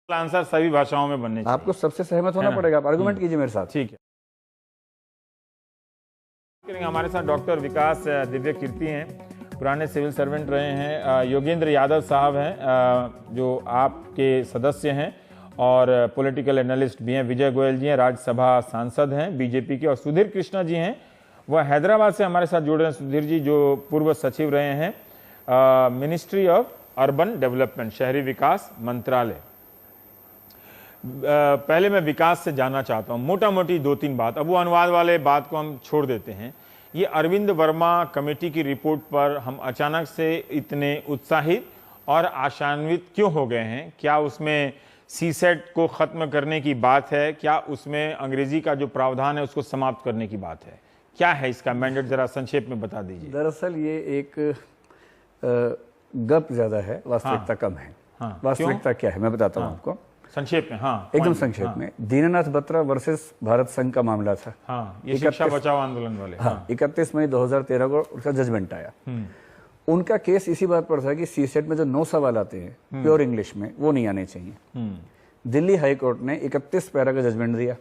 Answer सभी भाषाओं में बनने चाहिए। आपको सबसे सहमत होना पड़ेगा, आप आर्गुमेंट कीजिए मेरे साथ। ठीक है। हमारे साथ डॉक्टर विकास दिव्य कीर्ति हैं, पुराने सिविल सर्वेंट रहे हैं। योगेंद्र यादव साहब हैं जो आपके सदस्य हैं और पॉलिटिकल एनालिस्ट भी हैं। विजय गोयल जी हैं, राज्यसभा सांसद हैं बीजेपी के। और सुधीर कृष्णा जी हैं, वह हैदराबाद से हमारे साथ जुड़े हैं। सुधीर जी जो पूर्व सचिव रहे हैं मिनिस्ट्री ऑफ अर्बन डेवलपमेंट, शहरी विकास मंत्रालय। पहले मैं विकास से जानना चाहता हूं मोटा मोटी 2-3 बात, अब वो अनुवाद वाले बात को हम छोड़ देते हैं। ये अरविंद वर्मा कमेटी की रिपोर्ट पर हम अचानक से इतने उत्साहित और आशान्वित क्यों हो गए हैं? क्या उसमें सीसेट को खत्म करने की बात है? क्या उसमें अंग्रेजी का जो प्रावधान है उसको समाप्त करने की बात है? क्या है इसका मैंडेट, जरा संक्षेप में बता दीजिए। दरअसल ये एक गप ज्यादा है, वास्तविकता कम है। वास्तविकता क्या है मैं बताता हूँ आपको संक्षेप में। हाँ, एकदम संक्षेप में। दीननाथ बत्रा वर्सेस भारत संघ का मामला था। हाँ, ये शिक्षा बचाओ आंदोलन वाले। हाँ, 31 मई 2013 को उसका जजमेंट आया। उनका केस इसी बात पर था कि सीसेट में जो 9 सवाल आते हैं प्योर इंग्लिश में, वो नहीं आने चाहिए। दिल्ली हाई कोर्ट ने 31 पैरा का जजमेंट दिया।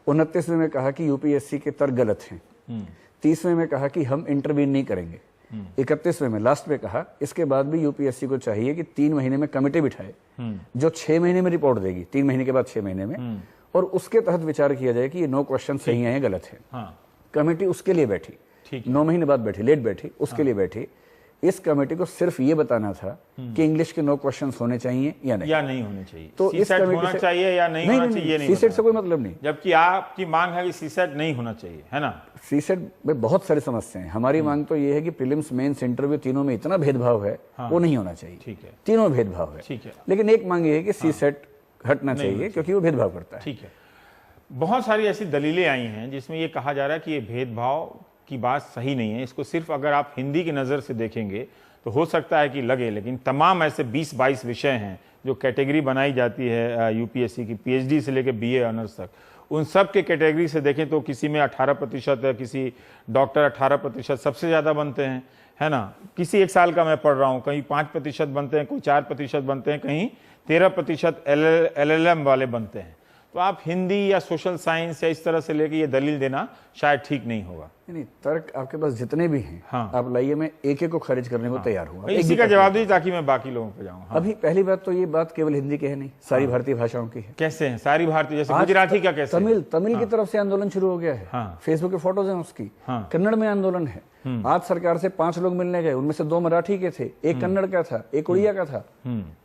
29वें में कहा कि यूपीएससी के तर्क गलत हैं। 30वें में कहा कि हम इंटरवीन नहीं करेंगे। 31वें में लास्ट में कहा इसके बाद भी यूपीएससी को चाहिए कि 3 महीने में कमेटी बिठाए जो 6 महीने में रिपोर्ट देगी, 3 महीने के बाद 6 महीने में, और उसके तहत विचार किया जाए कि ये 9 क्वेश्चन सही हैं गलत है। कमेटी उसके लिए बैठी, 9 महीने बाद बैठी, लेट बैठी, उसके लिए बैठी। इस कमेटी को सिर्फ ये बताना था कि इंग्लिश के 9 क्वेश्चंस होने चाहिए या नहीं होने चाहिए। तो इस कमेटी होना चाहिए या नहीं होना चाहिए, नहीं सीसेट से कोई मतलब नहीं। जबकि आपकी मांग है कि सीसेट नहीं होना चाहिए, है ना? सीसेट में बहुत सारी समस्याएं हैं। हमारी मांग तो ये है कि प्रीलिम्स, मेंस, इंटरव्यू तीनों में इतना भेदभाव है, वो नहीं होना चाहिए। ठीक है, तीनों भेदभाव है। ठीक है, लेकिन एक मांग ये है कि सीसेट हटना चाहिए क्योंकि वो भेदभाव करता है। ठीक है। बहुत सारी ऐसी दलीलें आई हैं जिसमें ये कहा जा रहा है कि ये भेदभाव की बात सही नहीं है। इसको सिर्फ अगर आप हिंदी की नज़र से देखेंगे तो हो सकता है कि लगे, लेकिन तमाम ऐसे 20-22 विषय हैं जो कैटेगरी बनाई जाती है यूपीएससी की, पीएचडी से लेकर बीए ऑनर्स तक, उन सब के कैटेगरी से देखें तो किसी में 18% है, किसी डॉक्टर 18% सबसे ज़्यादा बनते हैं, है ना? किसी एक साल का मैं पढ़ रहा हूँ, कहीं 5% बनते हैं, कोई 4% बनते हैं, कहीं 13% LLM वाले बनते हैं। तो आप हिंदी या सोशल साइंस या इस तरह से लेके ये दलील देना शायद ठीक नहीं होगा। नहीं, तर्क आपके पास जितने भी हैं आप लाइए, मैं एक एक को खारिज करने को तैयार हूँ। इसी का जवाब दीजिए ताकि मैं बाकी लोगों पे जाऊँ। अभी पहली बात तो ये बात केवल हिंदी की है नहीं, सारी भारतीय भाषाओं की है। कैसे है सारी भारतीय? जैसे गुजराती का कैसे? तमिल की तरफ से आंदोलन शुरू हो गया है। फेसबुक के फोटोज हैं उसकी। कन्नड़ में आंदोलन है। आज सरकार से 5 लोग मिलने गए, उनमें से 2 मराठी के थे, एक कन्नड़ का था, एक उड़िया का था।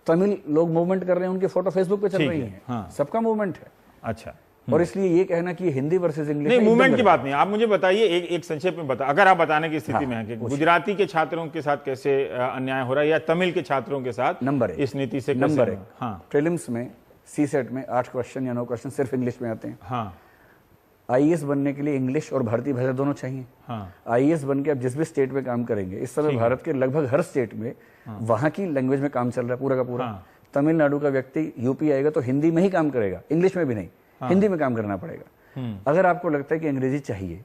तमिल लोग मूवमेंट कर रहे हैं, उनकी फोटो फेसबुक पे चल रही है। सबका मूवमेंट है। अच्छा, और इसलिए ये कहना कि हिंदी वर्सेस इंग्लिश नहीं, मूवमेंट की बात नहीं। आप मुझे बताइए एक संक्षेप में बता, अगर आप बताने की स्थिति में है कि गुजराती के छात्रों के साथ कैसे अन्याय हो रहा है या तमिल के छात्रों के साथ नंबर इस नीति से नंबर 1। प्रीलिम्स में सीसेट में 8 क्वेश्चन या 9 क्वेश्चन सिर्फ इंग्लिश में आते हैं। आईएएस बनने के लिए इंग्लिश और भारतीय भाषा दोनों चाहिए। आईएएस बन के आप जिस भी स्टेट में काम करेंगे, इस समय भारत के लगभग हर स्टेट में वहां की लैंग्वेज में काम चल रहा है पूरा का पूरा। तमिलनाडु का व्यक्ति यूपी आएगा तो हिंदी में ही काम करेगा, इंग्लिश में भी नहीं, हिंदी में काम करना पड़ेगा। अगर आपको लगता है कि अंग्रेजी चाहिए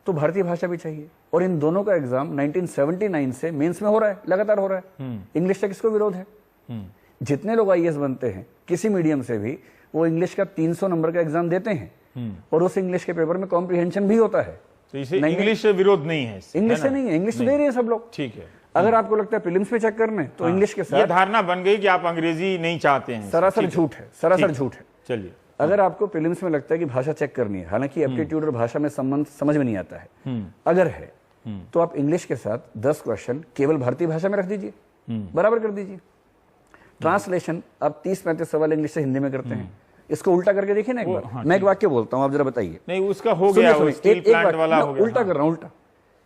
तो भारतीय भाषा भी चाहिए। और इन दोनों का एग्जाम 1979 से मेंस में हो रहा है, लगातार हो रहा है। इंग्लिश का किसको विरोध है? जितने लोग आईएएस बनते हैं किसी मीडियम से भी, वो इंग्लिश का 300 नंबर का एग्जाम देते हैं और उस इंग्लिश के पेपर में कॉम्प्रिहेंशन भी होता है। तो इसे इंग्लिश से विरोध नहीं है? इंग्लिश से नहीं है, इंग्लिश तो दे रहे हैं सब लोग। ठीक है। अगर आपको लगता है प्रीलिम्स में चेक करने तो इंग्लिश के साथ ये धारणा बन गई कि आप अंग्रेजी नहीं चाहते हैं। सरासर झूठ है, सरासर झूठ है। चलिए, अगर आपको प्रीलिम्स में लगता है कि भाषा चेक करनी है, हालांकि एप्टीट्यूड और भाषा में संबंध समझ में नहीं आता है, अगर है तो आप इंग्लिश के साथ 10 क्वेश्चन केवल भारतीय भाषा में रख दीजिए, बराबर कर दीजिए। ट्रांसलेशन आप 30-35 सवाल इंग्लिश से हिंदी में करते हैं, इसको उल्टा करके देखिए ना एक बार। मैं एक वाक्य बोलता हूं, आप जरा बताइए। नहीं, उसका हो गया, वो स्टील प्लांट वाला हो गया। उल्टा कर रहा हूं, उल्टा।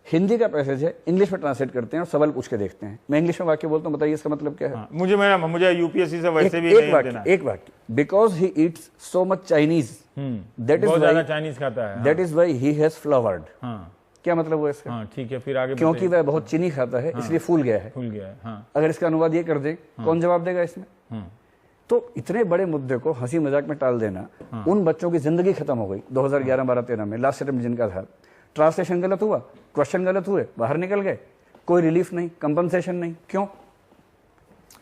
हिंदी का पैसेज है, इंग्लिश में ट्रांसलेट करते हैं और सवाल पूछ के देखते हैं। मैं इंग्लिश में वाक्य बोलता हूं, बताइए इसका मतलब क्या है? मुझे यूपीएससी से वैसे भी नहीं देना। एक वाक्य, because he eats so much Chinese, that is why Chinese खाता है, that is why he has flowered. क्या मतलब हुआ इसका? ठीक है, फिर आगे। क्योंकि वह बहुत चीनी खाता है इसलिए फूल गया है। अगर इसका अनुवाद ये कर दे, कौन जवाब देगा इसमें? तो इतने बड़े मुद्दे को हंसी मजाक में टाल देना, उन बच्चों की जिंदगी खत्म हो गई 2011-12-13 में लास्ट अटेम्प्ट जिनका था। ट्रांसलेशन गलत हुआ, क्वेश्चन गलत हुए, बाहर निकल गए, कोई रिलीफ नहीं, कंपनसेशन नहीं। क्यों?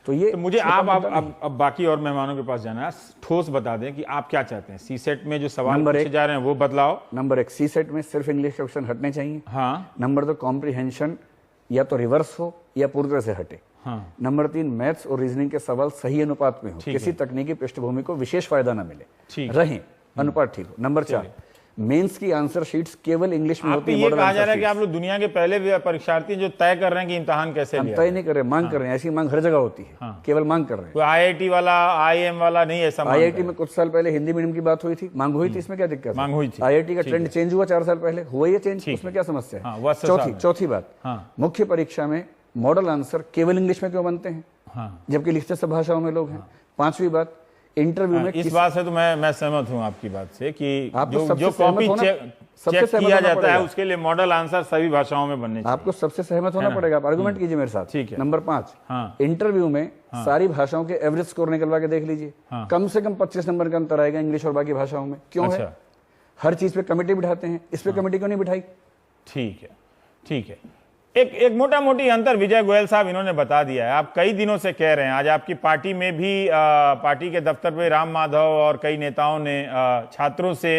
तो ये तो मुझे आप अब बाकी और मेहमानों के पास जाना है, ठोस बता दें कि आप क्या चाहते हैं। सीसेट में जो सवाल पूछे जा रहे हैं वो बदलाव। नंबर 1, सीसेट में सिर्फ इंग्लिश के क्वेश्चन हटने चाहिए। हाँ। नंबर 2, कॉम्प्रिहेंशन या तो रिवर्स हो या पूरी तरह से हटे। हाँ। नंबर 3, मैथ्स और रीजनिंग के सवाल सही अनुपात में हो, किसी तकनीकी पृष्ठभूमि को विशेष फायदा ना मिले, रहें, अनुपात ठीक हो। नंबर 4, मेंस की आंसर शीट्स केवल इंग्लिश में होती है। ये कहा जा रहा है कि आप लोग दुनिया के पहले परीक्षार्थी जो तय कर रहे हैं कि इम्तिहान कैसे लिया, तय नहीं कर रहे, मांग कर रहे हैं। ऐसी मांग हर जगह होती है, केवल मांग कर रहे हैं। कोई आईआईटी वाला, आईएम वाला नहीं ऐसा। आईआईटी में कुछ साल पहले हिंदी मीडियम की बात हुई थी, मांग हुई थी, इसमें क्या दिक्कत? मांग हुई थी। आईआईटी का ट्रेंड चेंज हुआ 4 साल पहले, हुआ ये चेंज, उसमें क्या समस्या है? चौथी बात, मुख्य परीक्षा में मॉडल आंसर केवल इंग्लिश में क्यों बनते हैं, जबकि लिखते सब भाषाओं में लोग हैं? 5वीं बात, इंटरव्यू में इस बात से तो मैं सहमत हूं आपकी बात से कि जो कॉपी चेक किया जाता है उसके लिए मॉडल आंसर सभी भाषाओं में बनने चाहिए। आपको सबसे सहमत होना पड़ेगा। आप आर्गुमेंट कीजिए मेरे साथ। ठीक है। नंबर 5, इंटरव्यू में सारी भाषाओं के एवरेज स्कोर निकलवा के देख लीजिए, कम से कम 25 नंबर का अंतर आएगा इंग्लिश और बाकी भाषाओं में। क्यों है? हर चीज पे कमेटी बिठाते हैं, इस पे कमेटी क्यों नहीं बिठाई? ठीक है, ठीक है। एक मोटा मोटी अंतर विजय गोयल साहब इन्होंने बता दिया है। आप कई दिनों से कह रहे हैं, आज आपकी पार्टी में भी पार्टी के दफ्तर पे राम माधव और कई नेताओं ने छात्रों से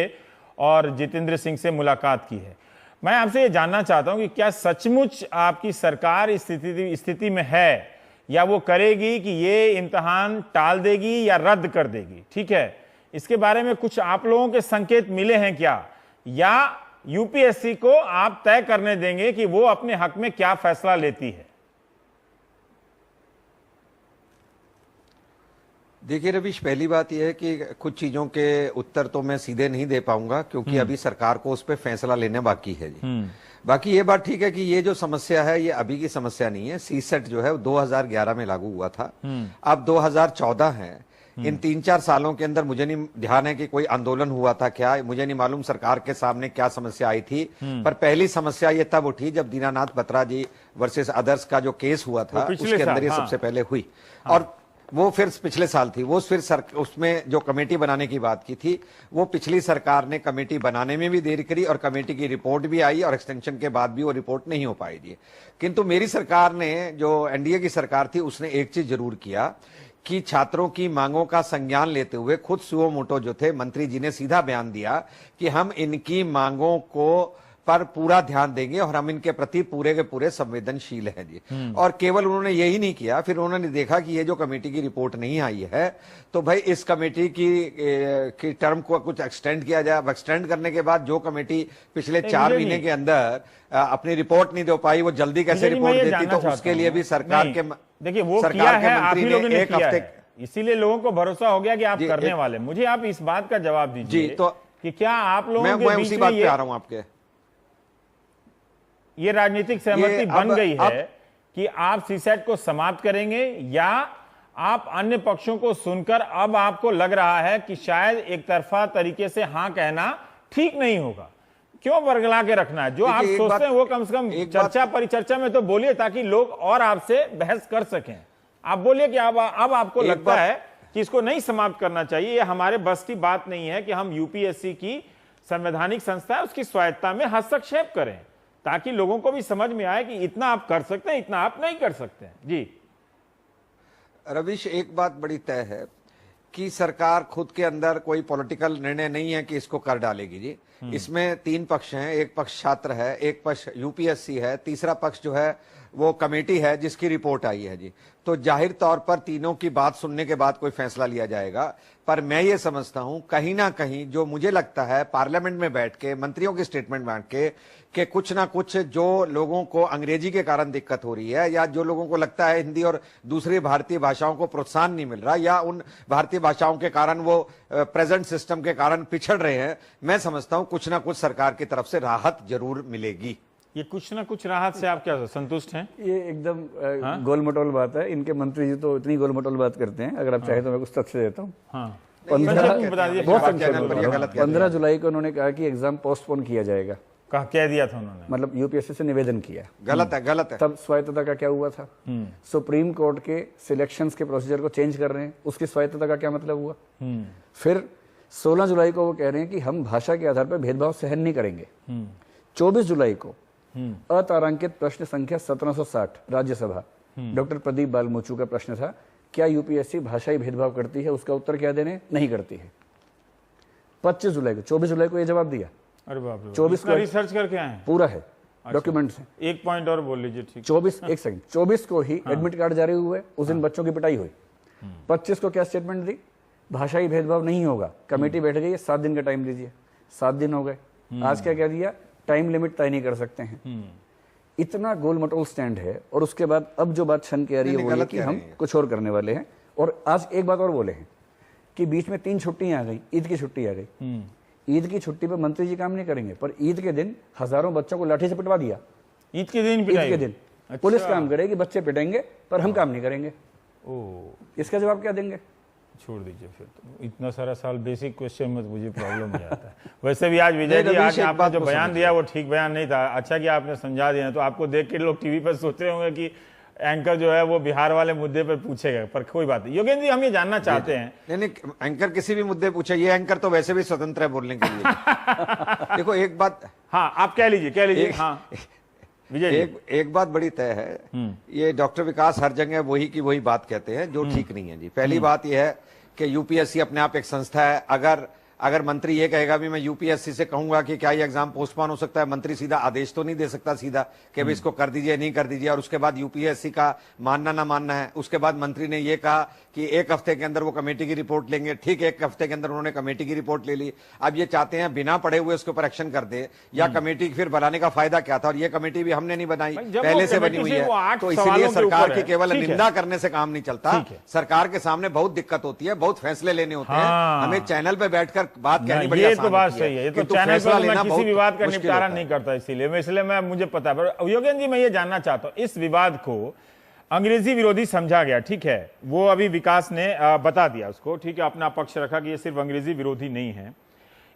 और जितेंद्र सिंह से मुलाकात की है। मैं आपसे ये जानना चाहता हूं कि क्या सचमुच आपकी सरकार इस स्थिति में है, या वो करेगी कि ये इम्तिहान टाल देगी या रद्द कर देगी? ठीक है, इसके बारे में कुछ आप लोगों के संकेत मिले हैं क्या, या यूपीएससी को आप तय करने देंगे कि वो अपने हक में क्या फैसला लेती है? देखिए रविश, पहली बात यह है कि कुछ चीजों के उत्तर तो मैं सीधे नहीं दे पाऊंगा, क्योंकि अभी सरकार को उस पर फैसला लेना बाकी है जी। बाकी ये बात ठीक है कि ये जो समस्या है ये अभी की समस्या नहीं है। सीसेट जो है 2011 में लागू हुआ था, अब 2014 है। इन 3-4 सालों के अंदर मुझे नहीं ध्यान है कि कोई आंदोलन हुआ था क्या, मुझे नहीं मालूम सरकार के सामने क्या समस्या आई थी, पर पहली समस्या ये तब उठी जब दीनानाथ बत्रा जी वर्सेस अदर्स का जो केस हुआ था, उसके अंदर ये सबसे पहले हुई। और वो फिर पिछले साल थी, वो फिर उसमें जो कमेटी बनाने की बात की थी, वो पिछली सरकार ने कमेटी बनाने में भी देरी करी और कमेटी की रिपोर्ट भी आई और एक्सटेंशन के बाद भी वो रिपोर्ट नहीं हो पाई थी। किंतु मेरी सरकार ने, जो एनडीए की सरकार थी, उसने एक चीज जरूर किया कि छात्रों की मांगों का संज्ञान लेते हुए खुद सुओ मोटो जो थे मंत्री जी ने सीधा बयान दिया कि हम इनकी मांगों को पर पूरा ध्यान देंगे और हम इनके प्रति पूरे के पूरे संवेदनशील हैं जी। और केवल उन्होंने यही नहीं किया, फिर उन्होंने देखा कि ये जो कमेटी की रिपोर्ट नहीं आई है, तो भाई इस कमेटी की टर्म को कुछ एक्सटेंड किया जाए। एक्सटेंड करने के बाद जो कमेटी पिछले 4 महीने के अंदर अपनी रिपोर्ट नहीं दे पाई, वो जल्दी कैसे रिपोर्ट देती, तो उसके लिए भी सरकार के, देखिए वो किया है, आप ही लोगों ने किया है, इसीलिए लोगों को भरोसा हो गया कि आप करने वाले। मुझे आप इस बात का जवाब दीजिए जी, तो कि क्या आप लोगों मैं उसी बात पे आ रहा हूं आपके, ये राजनीतिक सहमति बन गई है कि आप सीसेट को समाप्त करेंगे, या आप अन्य पक्षों को सुनकर अब आपको लग रहा है कि शायद एक तरफा तरीके से हां कहना ठीक नहीं होगा? क्यों बरगला के रखना है? जो आप सोचते हैं वो कम से कम चर्चा परिचर्चा में तो बोलिए, ताकि लोग और आपसे बहस कर सकें। आप बोलिए कि अब आपको लगता है कि इसको नहीं समाप्त करना चाहिए, ये हमारे बस की बात नहीं है कि हम यूपीएससी की संवैधानिक संस्था है उसकी स्वायत्ता में हस्तक्षेप करें, ताकि लोगों को भी समझ में आए कि इतना आप कर सकते हैं, इतना आप नहीं कर सकते हैं। जी रविश, एक बात बड़ी तय है कि सरकार खुद के अंदर कोई पॉलिटिकल निर्णय नहीं है कि इसको कर डालेगी जी। इसमें 3 पक्ष हैं, एक पक्ष छात्र है, एक पक्ष यूपीएससी है, तीसरा पक्ष जो है वो कमेटी है जिसकी रिपोर्ट आई है जी। तो जाहिर तौर पर तीनों की बात सुनने के बाद कोई फैसला लिया जाएगा। पर मैं ये समझता हूं कहीं ना कहीं, जो मुझे लगता है पार्लियामेंट में बैठ के मंत्रियों की स्टेटमेंट बैठ के कुछ ना कुछ जो लोगों को अंग्रेजी के कारण दिक्कत हो रही है, या जो लोगों को लगता है हिंदी और दूसरी भारतीय भाषाओं को प्रोत्साहन नहीं मिल रहा, या उन भारतीय भाषाओं के कारण वो प्रेजेंट सिस्टम के कारण पिछड़ रहे हैं, मैं समझता हूं कुछ ना कुछ सरकार की तरफ से राहत जरूर मिलेगी। ये कुछ ना कुछ राहत से आप क्या संतुष्ट हैं? ये एकदम गोलमटोल बात है। इनके मंत्री जी तो इतनी गोलमटोल बात करते हैं। अगर आप चाहे तो मैं कुछ तथ्य देता हूँ। 15 जुलाई को उन्होंने कहा कि एग्जाम पोस्टपोन किया जाएगा। कह दिया था उन्होंने, मतलब यूपीएससी से निवेदन किया। गलत है, गलत है। तब स्वायत्तता का क्या हुआ था? सुप्रीम कोर्ट के सिलेक्शंस के प्रोसीजर को चेंज कर रहे हैं, उसकी स्वायत्तता का क्या मतलब हुआ? फिर 16 जुलाई को वो कह रहे हैं कि हम भाषा के आधार पर भेदभाव सहन नहीं करेंगे। 24 जुलाई को अतारांकित प्रश्न संख्या 1760 राज्यसभा डॉक्टर प्रदीप बालमोचू का प्रश्न था, क्या यूपीएससी भाषाई भेदभाव करती है? उसका उत्तर क्या देने? नहीं करती है। 25 जुलाई को, 24 जुलाई को ये जवाब दिया। अरे बाप रे, 24 को रिसर्च करके आए हैं? पूरा है, डॉक्यूमेंट्स हैं। एक पॉइंट और बोल लीजिए। ठीक, 24 एक सेकंड, 24 को ही एडमिट कार्ड जारी हुए, उस दिन बच्चों की पिटाई हुई। 25 को क्या स्टेटमेंट दी? भाषाई भेदभाव नहीं होगा, कमेटी बैठ गई है, 7 दिन का टाइम दीजिए। 7 दिन हो गए। आज क्या कह दिया? टाइम लिमिट तय नहीं कर सकते हैं। इतना गोल मटोल स्टैंड है। और उसके बाद अब जो बात छन के आ रही है वो ये कि हम कुछ और करने वाले हैं। और आज एक बात और बोले हैं कि बीच में 3 छुट्टियां आ गई, ईद की छुट्टी आ गई। ईद की छुट्टी पर मंत्री जी काम नहीं करेंगे, पर ईद के दिन हजारों बच्चों को लाठी से पिटवा दिया। ईद के दिन? ईद के दिन पुलिस काम करेगी, बच्चे पिटेंगे, पर हम काम नहीं करेंगे। इसका जवाब क्या देंगे? छोड़ दीजिए फिर तो। इतना सारा साल बेसिक क्वेश्चन में तो मुझे प्रॉब्लम नहीं आता है। वैसे भी आज विजय जी, आज आपने जो बयान दिया वो ठीक बयान नहीं था। अच्छा कि आपने समझा दिया, तो आपको देख के लोग टीवी पर सोच रहे होंगे कि एंकर जो है वो बिहार वाले मुद्दे पर पूछेगा, पर कोई बात नहीं। योगेंद्र जी, हम ये जानना चाहते हैं। नहीं, एंकर किसी भी मुद्दे पूछे, ये एंकर तो वैसे भी स्वतंत्र है बोलने के लिए। देखो एक बात, हाँ आप कह लीजिए। हाँ विजय, एक बात बड़ी तय है, ये डॉक्टर विकास हर जगह वही की वही बात कहते हैं, जो ठीक नहीं है जी। पहली बात यह है कि यूपीएससी अपने आप एक संस्था है। अगर मंत्री ये कहेगा भी मैं यूपीएससी से कहूंगा कि क्या ये एग्जाम पोस्टपोन हो सकता है, मंत्री सीधा आदेश तो नहीं दे सकता सीधा कि भाई इसको कर दीजिए, नहीं कर दीजिए, और उसके बाद यूपीएससी का मानना ना मानना है। उसके बाद मंत्री ने ये कहा कि 1 हफ्ते के अंदर वो कमेटी की रिपोर्ट लेंगे। ठीक है, 1 हफ्ते के अंदर उन्होंने कमेटी की रिपोर्ट ले ली। अब ये चाहते हैं बिना पढ़े हुए उसके ऊपर एक्शन कर दे, या कमेटी फिर बनाने का फायदा क्या था? और ये कमेटी भी हमने नहीं बनाई, पहले से बनी हुई है। तो इसीलिए सरकार की केवल निंदा करने से काम नहीं चलता। सरकार के सामने बहुत दिक्कत होती है, बहुत फैसले लेने होते हैं। हमें चैनल पे बैठकर बात कहनी बड़ी ये तो बात सही है। ये तो चैनल पर मैं किसी विवाद का निपटारा नहीं करता, इसीलिए मैं मुझे पता है। पर योगेंद्र जी, मैं ये जानना चाहता हूं, इस विवाद को अंग्रेजी विरोधी समझा गया, ठीक है, वो अभी विकास ने बता दिया उसको, ठीक है, अपना पक्ष रखा कि ये सिर्फ अंग्रेजी विरोधी नहीं है।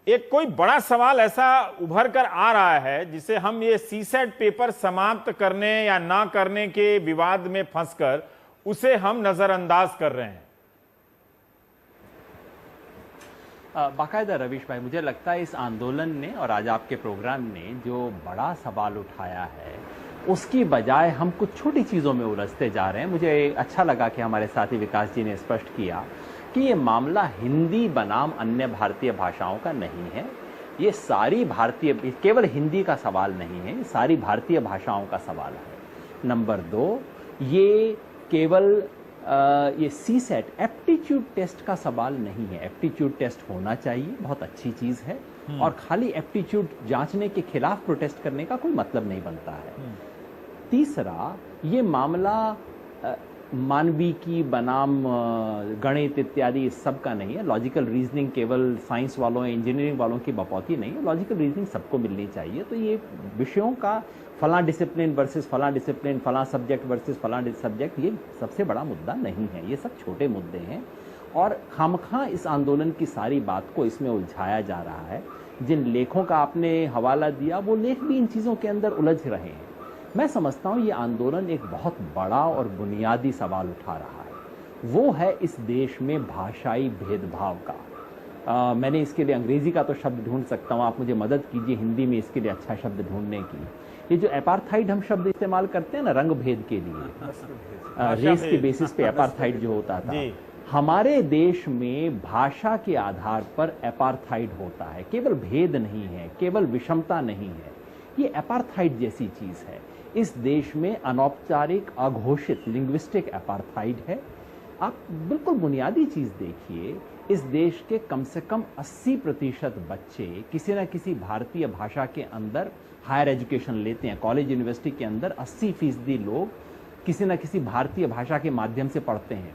एक कोई बड़ा सवाल ऐसा उभर कर आ रहा है जिसे हम ये सीसेट पेपर समाप्त करने या ना करने के विवाद में फंसकर उसे हम नजरअंदाज कर रहे हैं। बाकायदा रवीश भाई, मुझे लगता है इस आंदोलन ने और आज आपके प्रोग्राम ने जो बड़ा सवाल उठाया है, उसकी बजाय हम कुछ छोटी चीज़ों में उलझते जा रहे हैं। मुझे अच्छा लगा कि हमारे साथी विकास जी ने स्पष्ट किया कि ये मामला हिंदी बनाम अन्य भारतीय भाषाओं का नहीं है। ये सारी भारतीय, केवल हिंदी का सवाल नहीं है, ये सारी भारतीय भाषाओं का सवाल है। नंबर 2, ये केवल ये सीसेट एप्टीट्यूड टेस्ट का सवाल नहीं है। एप्टीट्यूड टेस्ट होना चाहिए, बहुत अच्छी चीज़ है, और खाली एप्टीट्यूड जांचने के खिलाफ प्रोटेस्ट करने का कोई मतलब नहीं बनता है। तीसरा, ये मामला मानविकी बनाम गणित इत्यादि इस सब का नहीं है। लॉजिकल रीजनिंग केवल साइंस वालों, इंजीनियरिंग वालों की बपौती नहीं है। लॉजिकल रीजनिंग सबको मिलनी चाहिए। तो ये विषयों का फलां डिसिप्लिन वर्सेस फलां डिसिप्लिन, फलां सब्जेक्ट वर्सेस फलां सब्जेक्ट, ये सबसे बड़ा मुद्दा नहीं है। ये सब छोटे मुद्दे हैं, और खामखा इस आंदोलन की सारी बात को इसमें उलझाया जा रहा है। जिन लेखों का आपने हवाला दिया, वो लेख भी इन चीज़ों के अंदर उलझ रहे हैं। मैं समझता हूँ ये आंदोलन एक बहुत बड़ा और बुनियादी सवाल उठा रहा है। वो है इस देश में भाषाई भेदभाव का। मैंने इसके लिए अंग्रेजी का तो शब्द ढूंढ सकता हूँ, आप मुझे मदद कीजिए हिंदी में इसके लिए अच्छा शब्द ढूंढने की। ये जो एपार्थाइड हम शब्द इस्तेमाल करते हैं ना रंग भेद के लिए, रेस के बेसिस पे एपार्थाइड जो होता था, हमारे देश में भाषा के आधार पर एपार्थाइड होता है। केवल भेद नहीं है, केवल विषमता नहीं है, ये एपार्थाइड जैसी चीज है। इस देश में अनौपचारिक, अघोषित लिंग्विस्टिक एपार्थाइड है। आप बिल्कुल बुनियादी चीज देखिए, इस देश के कम से कम 80% बच्चे किसी न किसी भारतीय भाषा के अंदर हायर एजुकेशन लेते हैं। कॉलेज यूनिवर्सिटी के अंदर 80% लोग किसी न किसी भारतीय भाषा के माध्यम से पढ़ते हैं।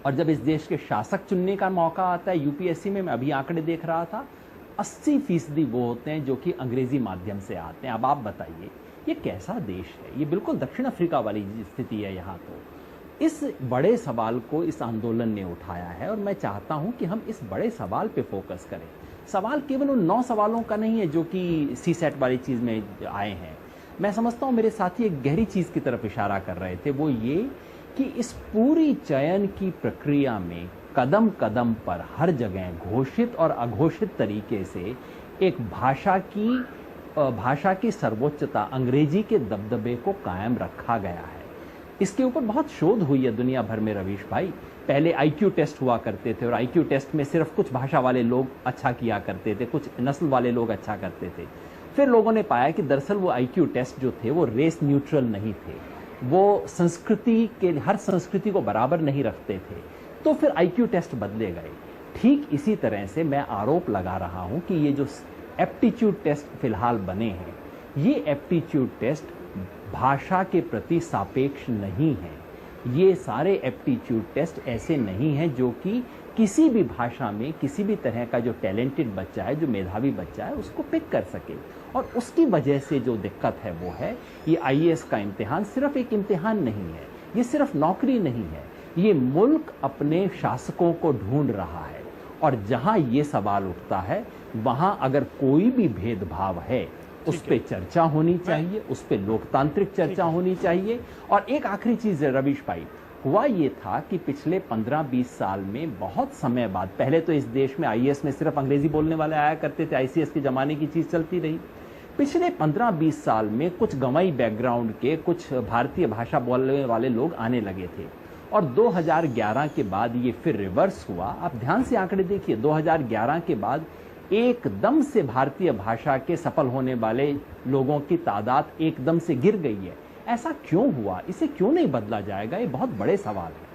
और जब इस देश के शासक चुनने का मौका आता है यूपीएससी में, मैं अभी आंकड़े देख रहा था, 80% वो होते हैं जो कि अंग्रेजी माध्यम से आते हैं। अब आप बताइए ये कैसा देश है? ये बिल्कुल दक्षिण अफ्रीका वाली स्थिति है यहाँ। तो इस बड़े सवाल को इस आंदोलन ने उठाया है, और मैं चाहता हूँ कि हम इस बड़े सवाल पे फोकस करें। सवाल केवल उन 9 सवालों का नहीं है जो कि सीसेट वाली चीज़ में आए हैं। मैं समझता हूँ मेरे साथी एक गहरी चीज़ की तरफ इशारा कर रहे थे, वो ये कि इस पूरी चयन की प्रक्रिया में कदम कदम पर हर जगह घोषित और अघोषित तरीके से एक भाषा की सर्वोच्चता, अंग्रेजी के दबदबे को कायम रखा गया है। इसके ऊपर बहुत शोध हुई है दुनिया भर में रवीश भाई। पहले आईक्यू टेस्ट हुआ करते थे और आईक्यू टेस्ट में सिर्फ कुछ भाषा वाले लोग अच्छा किया करते थे, कुछ नस्ल वाले लोग अच्छा करते थे। फिर लोगों ने पाया कि दरअसल वो आईक्यू टेस्ट जो थे वो रेस न्यूट्रल नहीं थे, वो संस्कृति के हर संस्कृति को बराबर नहीं रखते थे। तो फिर आईक्यू टेस्ट बदले गए। ठीक इसी तरह से मैं आरोप लगा रहा हूं कि ये जो एप्टीट्यूड टेस्ट फिलहाल बने हैं, ये एप्टीट्यूड टेस्ट भाषा के प्रति सापेक्ष नहीं है। ये सारे एप्टीट्यूड टेस्ट ऐसे नहीं हैं जो कि किसी भी भाषा में किसी भी तरह का जो टैलेंटेड बच्चा है, जो मेधावी बच्चा है, उसको पिक कर सके। और उसकी वजह से जो दिक्कत है वो है ये आईएएस का इम्तिहान सिर्फ एक इम्तिहान नहीं है, ये सिर्फ नौकरी नहीं है, ये मुल्क अपने शासकों को ढूंढ रहा है। और जहां ये सवाल उठता है वहां अगर कोई भी भेदभाव है उस पर चर्चा होनी चाहिए, उस पर लोकतांत्रिक चर्चा होनी चाहिए। और एक आखिरी चीज है रवीश भाई, हुआ ये था कि पिछले 15-20 साल में बहुत समय बाद, पहले तो इस देश में आईएएस में सिर्फ अंग्रेजी बोलने वाले आया करते थे, आईसीएस के जमाने की चीज चलती रही। पिछले 15-20 साल में कुछ गंवाई बैकग्राउंड के कुछ भारतीय भाषा बोलने वाले लोग आने लगे थे और 2011 के बाद ये फिर रिवर्स हुआ। आप ध्यान से आंकड़े देखिए, 2011 के बाद एकदम से भारतीय भाषा के सफल होने वाले लोगों की तादाद एकदम से गिर गई है। ऐसा क्यों हुआ, इसे क्यों नहीं बदला जाएगा, ये बहुत बड़े सवाल है।